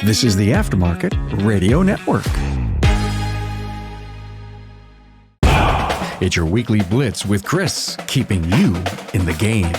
This is the Aftermarket Radio Network. It's your Weekly Blitz with Chris, keeping you in the game.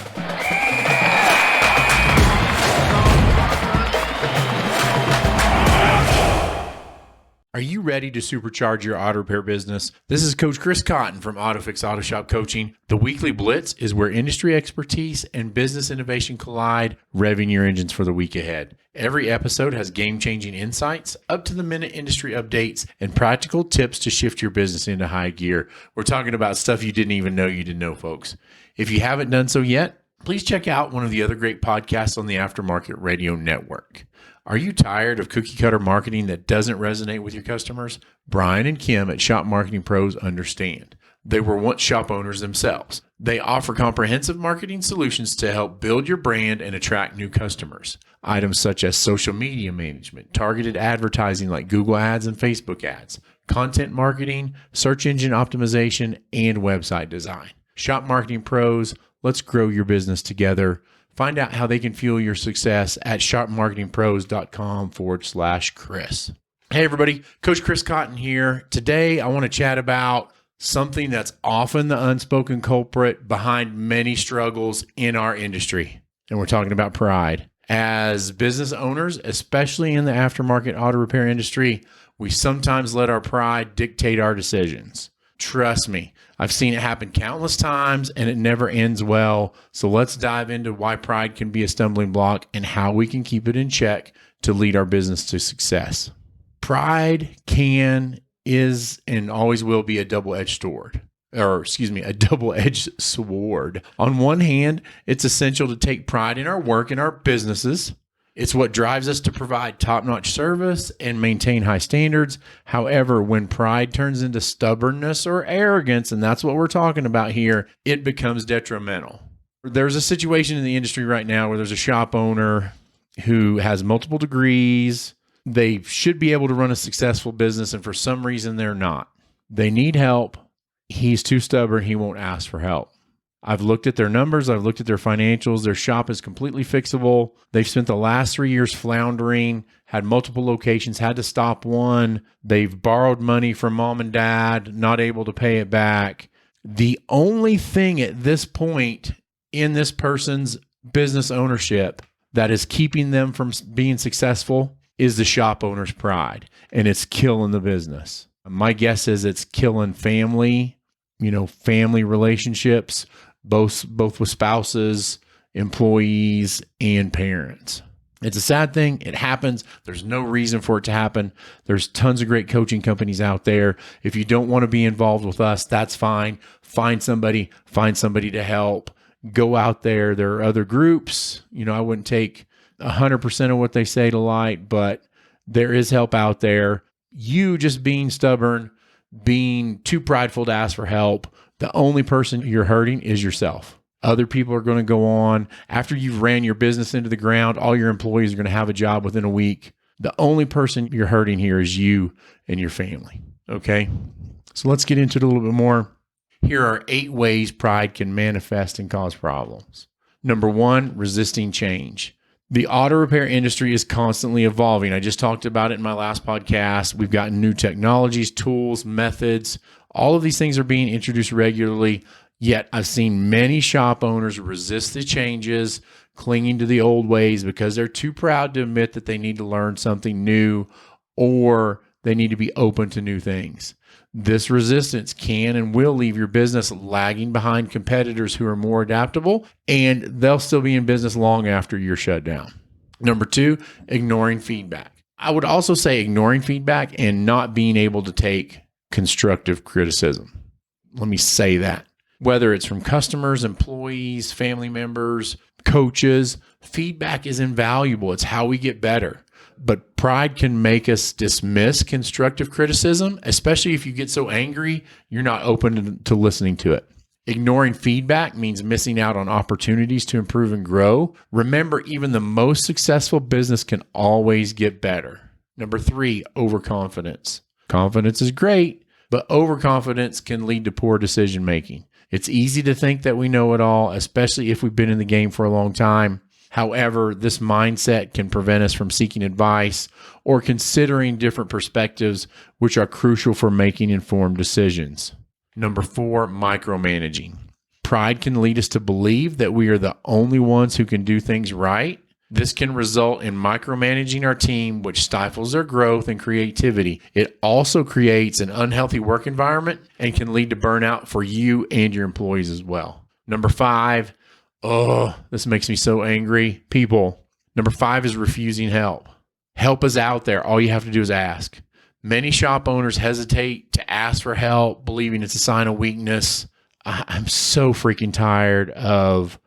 Are you ready to supercharge your auto repair business? This is Coach Chris Cotton from AutoFix-Auto-Shop-Coaching. The Weekly Blitz is where industry expertise and business innovation collide, revving your engines for the week ahead. Every episode has game-changing insights, up-to-the-minute industry updates, and practical tips to shift your business into high gear. We're talking about stuff you didn't even know you didn't know, folks. If you haven't done so yet, please check out one of the other great podcasts on the Aftermarket Radio Network. Are you tired of cookie cutter marketing that doesn't resonate with your customers? Brian and Kim at Shop Marketing Pros understand. They were once shop owners themselves. They offer comprehensive marketing solutions to help build your brand and attract new customers. Items such as social media management, targeted advertising like Google ads and Facebook ads, content marketing, search engine optimization, and website design. Shop Marketing Pros, let's grow your business together. Find out how they can fuel your success at shopmarketingpros.com/Chris. Hey everybody, Coach Chris Cotton here. Today I want to chat about something that's often the unspoken culprit behind many struggles in our industry. And we're talking about pride. As business owners, especially in the aftermarket auto repair industry, we sometimes let our pride dictate our decisions. Trust me, I've seen it happen countless times and it never ends well. So let's dive into why pride can be a stumbling block and how we can keep it in check to lead our business to success. Pride is, and always will be a double-edged sword. On one hand, it's essential to take pride in our work and our businesses. It's what drives us to provide top-notch service and maintain high standards. However, when pride turns into stubbornness or arrogance, and that's what we're talking about here, it becomes detrimental. There's a situation in the industry right now where there's a shop owner who has multiple degrees. They should be able to run a successful business, and for some reason, they're not. They need help. He's too stubborn. He won't ask for help. I've looked at their numbers. I've looked at their financials. Their shop is completely fixable. They've spent the last 3 years floundering, had multiple locations, had to stop one. They've borrowed money from mom and dad, not able to pay it back. The only thing at this point in this person's business ownership that is keeping them from being successful is the shop owner's pride, and it's killing the business. My guess is it's killing family relationships, both with spouses, employees, and parents. It's a sad thing. It happens. There's no reason for it to happen. There's tons of great coaching companies out there. If you don't want to be involved with us, that's fine. Find somebody to help. Go out there. There are other groups. I wouldn't take 100% of what they say to light, but there is help out there. You just being stubborn, being too prideful to ask for help, the only person you're hurting is yourself. Other people are going to go on. After you've ran your business into the ground, all your employees are going to have a job within a week. The only person you're hurting here is you and your family. Okay? So let's get into it a little bit more. Here are 8 ways pride can manifest and cause problems. Number 1, resisting change. The auto repair industry is constantly evolving. I just talked about it in my last podcast. We've got new technologies, tools, methods. All of these things are being introduced regularly, yet I've seen many shop owners resist the changes, clinging to the old ways because they're too proud to admit that they need to learn something new or they need to be open to new things. This resistance can and will leave your business lagging behind competitors who are more adaptable, and they'll still be in business long after you're shut down. Number 2, ignoring feedback. I would also say ignoring feedback and not being able to take constructive criticism. Let me say that. Whether it's from customers, employees, family members, coaches, feedback is invaluable. It's how we get better. But pride can make us dismiss constructive criticism, especially if you get so angry, you're not open to listening to it. Ignoring feedback means missing out on opportunities to improve and grow. Remember, even the most successful business can always get better. Number 3, overconfidence. Confidence is great, but overconfidence can lead to poor decision making. It's easy to think that we know it all, especially if we've been in the game for a long time. However, this mindset can prevent us from seeking advice or considering different perspectives, which are crucial for making informed decisions. Number 4, micromanaging. Pride can lead us to believe that we are the only ones who can do things right. This can result in micromanaging our team, which stifles their growth and creativity. It also creates an unhealthy work environment and can lead to burnout for you and your employees as well. Number 5, this makes me so angry. People. Number 5 is refusing help. Help is out there. All you have to do is ask. Many shop owners hesitate to ask for help, believing it's a sign of weakness. I'm so freaking tired of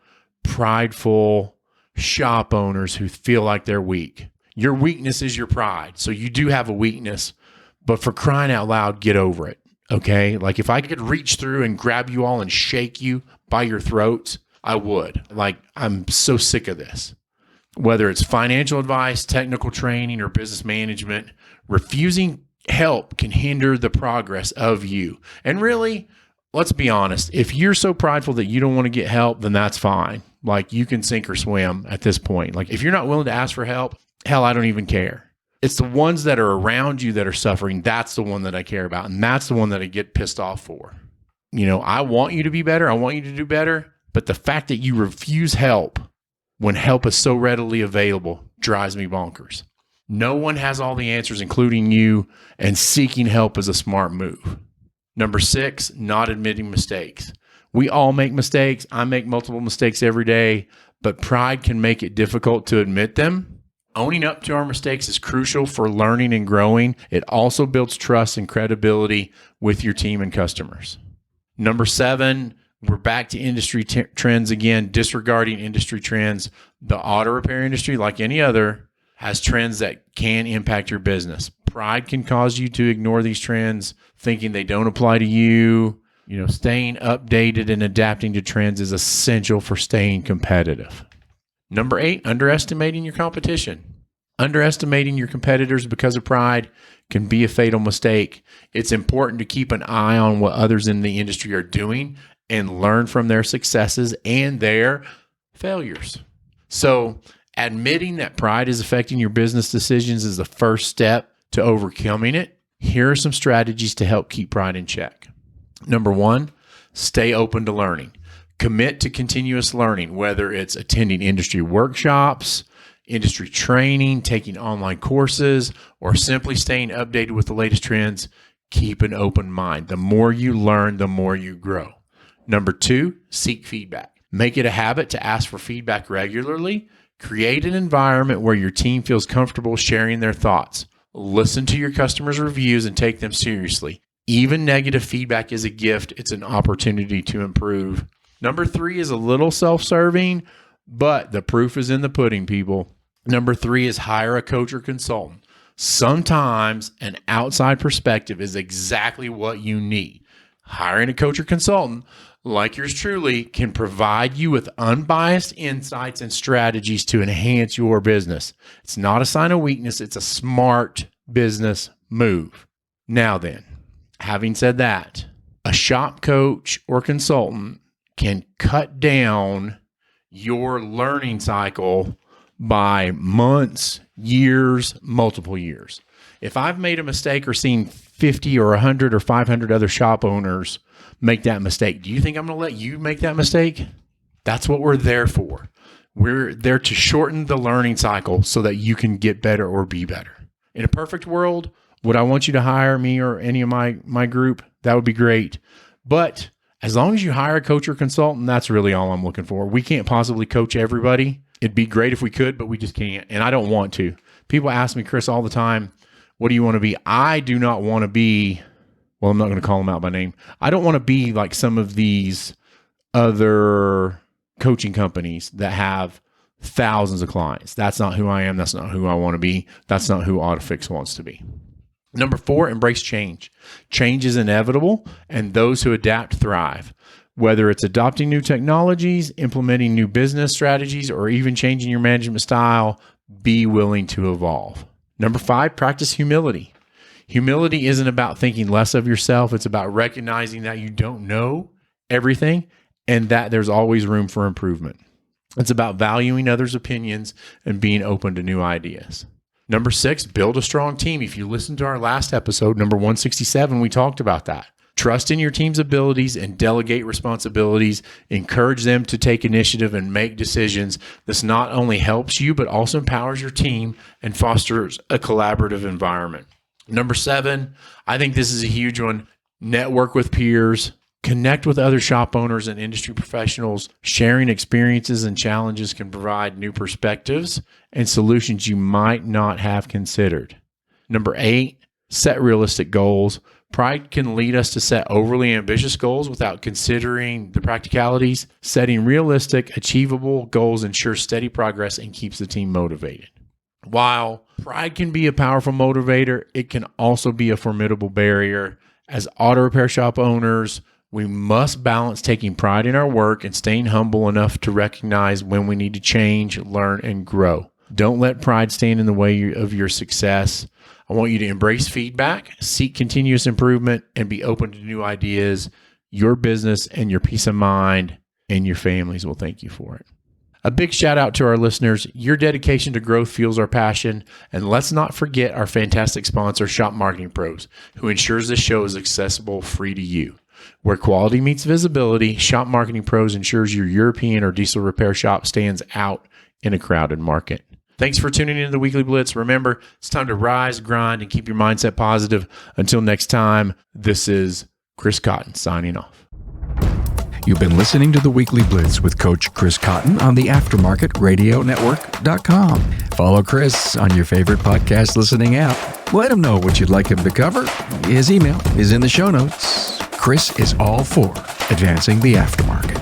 prideful shop owners who feel like they're weak. Your weakness is your pride. So you do have a weakness, but for crying out loud, get over it. Okay? Like if I could reach through and grab you all and shake you by your throats, I would. Like, I'm so sick of this. Whether it's financial advice, technical training, or business management, refusing help can hinder the progress of you. And really, let's be honest, if you're so prideful that you don't want to get help, then that's fine. Like, you can sink or swim at this point. Like, if you're not willing to ask for help, hell, I don't even care. It's the ones that are around you that are suffering. That's the one that I care about. And that's the one that I get pissed off for. You know, I want you to be better. I want you to do better. But the fact that you refuse help when help is so readily available drives me bonkers. No one has all the answers, including you, and seeking help is a smart move. Number 6, not admitting mistakes. We all make mistakes. I make multiple mistakes every day, but pride can make it difficult to admit them. Owning up to our mistakes is crucial for learning and growing. It also builds trust and credibility with your team and customers. Number 7, we're back to industry trends again, disregarding industry trends. The auto repair industry, like any other, has trends that can impact your business. Pride can cause you to ignore these trends, thinking they don't apply to you. You know, staying updated and adapting to trends is essential for staying competitive. Number 8, underestimating your competition. Underestimating your competitors because of pride can be a fatal mistake. It's important to keep an eye on what others in the industry are doing and learn from their successes and their failures. So, admitting that pride is affecting your business decisions is the first step to overcoming it. Here are some strategies to help keep pride in check. Number 1, stay open to learning. Commit to continuous learning, whether it's attending industry workshops, industry training, taking online courses, or simply staying updated with the latest trends. Keep an open mind. The more you learn, the more you grow. Number 2, seek feedback. Make it a habit to ask for feedback regularly. Create an environment where your team feels comfortable sharing their thoughts. Listen to your customers' reviews and take them seriously. Even negative feedback is a gift. It's an opportunity to improve. Number 3 is a little self-serving, but the proof is in the pudding, people. Number 3 is hire a coach or consultant. Sometimes an outside perspective is exactly what you need. Hiring a coach or consultant, like yours truly, can provide you with unbiased insights and strategies to enhance your business. It's not a sign of weakness. It's a smart business move. Now then, having said that, a shop coach or consultant can cut down your learning cycle by months, years, multiple years. If I've made a mistake or seen 50 or 100 or 500 other shop owners make that mistake, do you think I'm going to let you make that mistake? That's what we're there for. We're there to shorten the learning cycle so that you can get better or be better. In a perfect world, would I want you to hire me or any of my group? That would be great. But as long as you hire a coach or consultant, that's really all I'm looking for. We can't possibly coach everybody. It'd be great if we could, but we just can't. And I don't want to. People ask me, Chris, all the time, what do you want to be? I do not want to be, well, I'm not going to call them out by name. I don't want to be like some of these other coaching companies that have thousands of clients. That's not who I am. That's not who I want to be. That's not who AutoFix wants to be. Number 4, embrace change. Change is inevitable, and those who adapt thrive. Whether it's adopting new technologies, implementing new business strategies, or even changing your management style, be willing to evolve. Number 5, practice humility. Humility isn't about thinking less of yourself. It's about recognizing that you don't know everything and that there's always room for improvement. It's about valuing others' opinions and being open to new ideas. Number 6, build a strong team. If you listen to our last episode, number 167, we talked about that. Trust in your team's abilities and delegate responsibilities. Encourage them to take initiative and make decisions. This not only helps you, but also empowers your team and fosters a collaborative environment. Number 7, I think this is a huge one. Network with peers. Connect with other shop owners and industry professionals. Sharing experiences and challenges can provide new perspectives and solutions you might not have considered. Number 8, set realistic goals. Pride can lead us to set overly ambitious goals without considering the practicalities. Setting realistic, achievable goals ensures steady progress and keeps the team motivated. While pride can be a powerful motivator, it can also be a formidable barrier. As auto repair shop owners, we must balance taking pride in our work and staying humble enough to recognize when we need to change, learn, and grow. Don't let pride stand in the way of your success. I want you to embrace feedback, seek continuous improvement, and be open to new ideas. Your business and your peace of mind and your families will thank you for it. A big shout out to our listeners. Your dedication to growth fuels our passion. And let's not forget our fantastic sponsor, Shop Marketing Pros, who ensures this show is accessible free to you. Where quality meets visibility, Shop Marketing Pros ensures your European or diesel repair shop stands out in a crowded market. Thanks for tuning in to the Weekly Blitz. Remember, it's time to rise, grind, and keep your mindset positive. Until next time, this is Chris Cotton signing off. You've been listening to the Weekly Blitz with Coach Chris Cotton on the AftermarketRadioNetwork.com. Follow Chris on your favorite podcast listening app. Let him know what you'd like him to cover. His email is in the show notes. Chris is all for advancing the aftermarket.